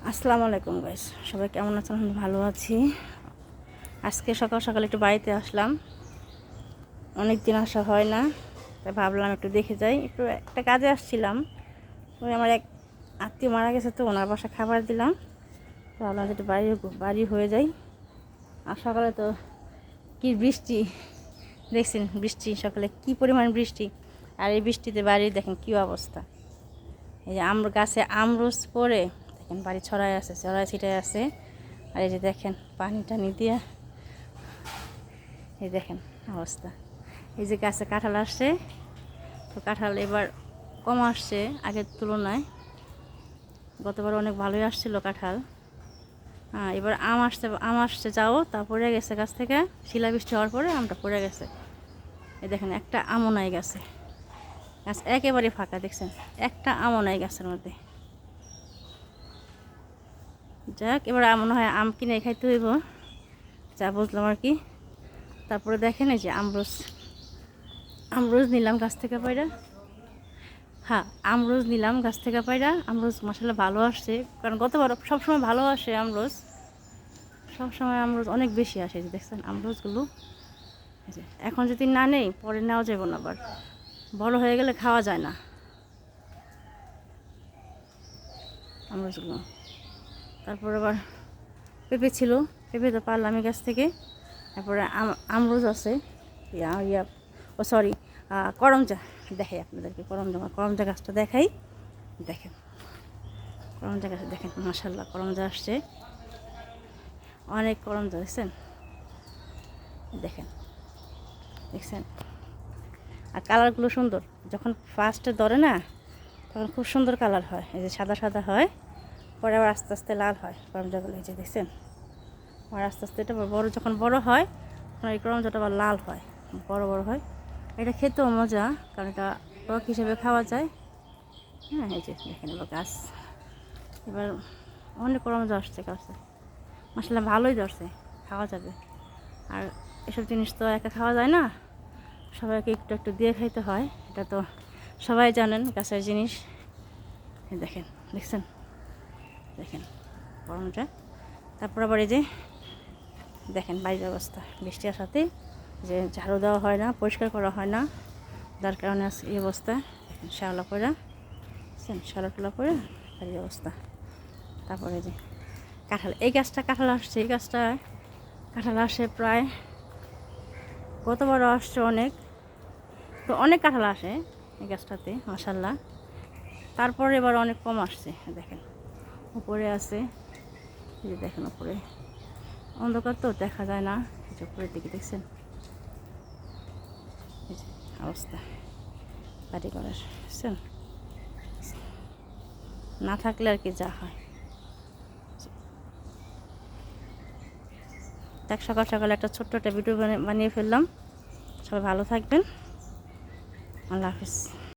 আসসালামু আলাইকুম গাইস, সবাই কেমন আছেন? আমি ভালো আছি। আজকে সকাল সকাল একটু বাড়িতে আসলাম, অনেক দিন আসা হয় না, তাই ভাবলাম একটু দেখে যাই। একটু একটা কাজে আসছিলাম, ওই আমার এক আত্মীয় মারা গেছে, তো ওনার বাসায় খাবার দিলাম, তো ভাবলাম যে একটু বাড়ি হয়ে যাই। আর সকালে তো কি বৃষ্টি দেখছেন, বৃষ্টি সকালে কি পরিমাণ বৃষ্টি। আর এই বৃষ্টিতে বাড়ির দেখেন কী অবস্থা। এই যে গাছে আমরুজ পড়ে দেখেন বাড়ি ছড়ায় আছে, ছড়ায় ছিটায় আছে। আর এই যে দেখেন পানি টানি দিয়ে এই দেখেন অবস্থা। এই যে গাছে কাঁঠাল আসছে, তো কাঁঠাল এবার কম আসছে আগের তুলনায়। গতবার অনেক ভালোই আসছিল কাঁঠাল। এবার আম আসছে যাও, তা পড়ে গেছে গাছ থেকে। শিলাবৃষ্টি হওয়ার পরে আমটা পড়ে গেছে। এই দেখেন একটা আমও নাই গাছে, গাছ একেবারে ফাঁকা, দেখছেন একটা আমও নাই গাছের মধ্যে। যাক, এবার মনে হয় আম কিনে খাইতে হইব, যা বুঝলাম আর কি। তারপরে দেখেন এই যে আমরোজ নিলাম গাছ থেকে পায়রা। হ্যাঁ, আমরোজ নিলাম গাছ থেকে পায়রা। আমরোজ মাসাল্লাহ ভালো আসছে, কারণ গতবার সবসময় ভালো আসে আমরোজ, সবসময় আমরোজ অনেক বেশি আসে। যে দেখছেন আমরোজগুলো, এখন যদি না নেই পরে নেওয়া যাবে না, আবার বড় হয়ে গেলে খাওয়া যায় না আমরোজগুলো। তারপর আবার পেঁপে ছিল, পেঁপে তো পারলাম গাছ থেকে। তারপরে আমরোজ আছে, ও সরি, করমচা। দেখাই আপনাদেরকে করমচা গাছটা দেখাই। দেখেন করমচা গাছ, দেখেন মাশাল্লাহ করমচা আসছে, অনেক করমচা দেখছেন, দেখছেন। আর কালারগুলো সুন্দর, যখন ফার্স্টে ধরে না তখন খুব সুন্দর কালার হয়, এই যে সাদা সাদা হয়, পরে আবার আস্তে আস্তে লাল হয় করমচাগুলো। এই যে দেখছেন, আর আস্তে আস্তে এটা যখন বড় হয় তখন এই করমচাটা আবার লাল হয়, বড় বড় হয়। এটা খেতেও মজা, কারণ এটা টক হিসেবে খাওয়া যায়। হ্যাঁ, এই যে দেখেন এবার গাছ, এবার অনেক করমচা আসছে গাছে, মাসাল্লাহ ভালোই ধরছে, খাওয়া যাবে। আর এসব জিনিস তো একা খাওয়া যায় না, সবাইকে একটু একটু দিয়ে খাইতে হয়, এটা তো সবাই জানেন গাছের জিনিস। দেখেন, দেখছেন, দেখেন করমচা। তারপর আবার এই যে দেখেন বাড়ির অবস্থা, বৃষ্টি আসাতে যে ঝাড়ু দেওয়া হয় না, পরিষ্কার করা হয় না, যার কারণে এই অবস্থা। দেখেন শ্যাওলা করে, শ্যাওলা টোলা করে বাড়ির অবস্থা। তারপরে যে কাঁঠাল, এই গাছটা কাঁঠাল আসছে, এই গাছটা কাঁঠাল আসে প্রায়, গতবারও আসছে অনেক, তো অনেক কাঁঠাল আসে এই গাছটাতে মাশাল্লাহ। তারপরে এবার অনেক কম আসছে, দেখেন উপরে আছে, এই যে দেখেন উপরে অন্ধকার তো দেখা যায় না, এই যে উপরের দিকে দেখছেন এই যে অবস্থা বাড়ি ঘরের, বুঝছেন, না থাকলে আর কি যা হয়। দেখ, সকাল সকাল একটা ছোট্ট একটা ভিডিও বানিয়ে ফেললাম। সবাই ভালো থাকবেন, আল্লাহ হাফিজ।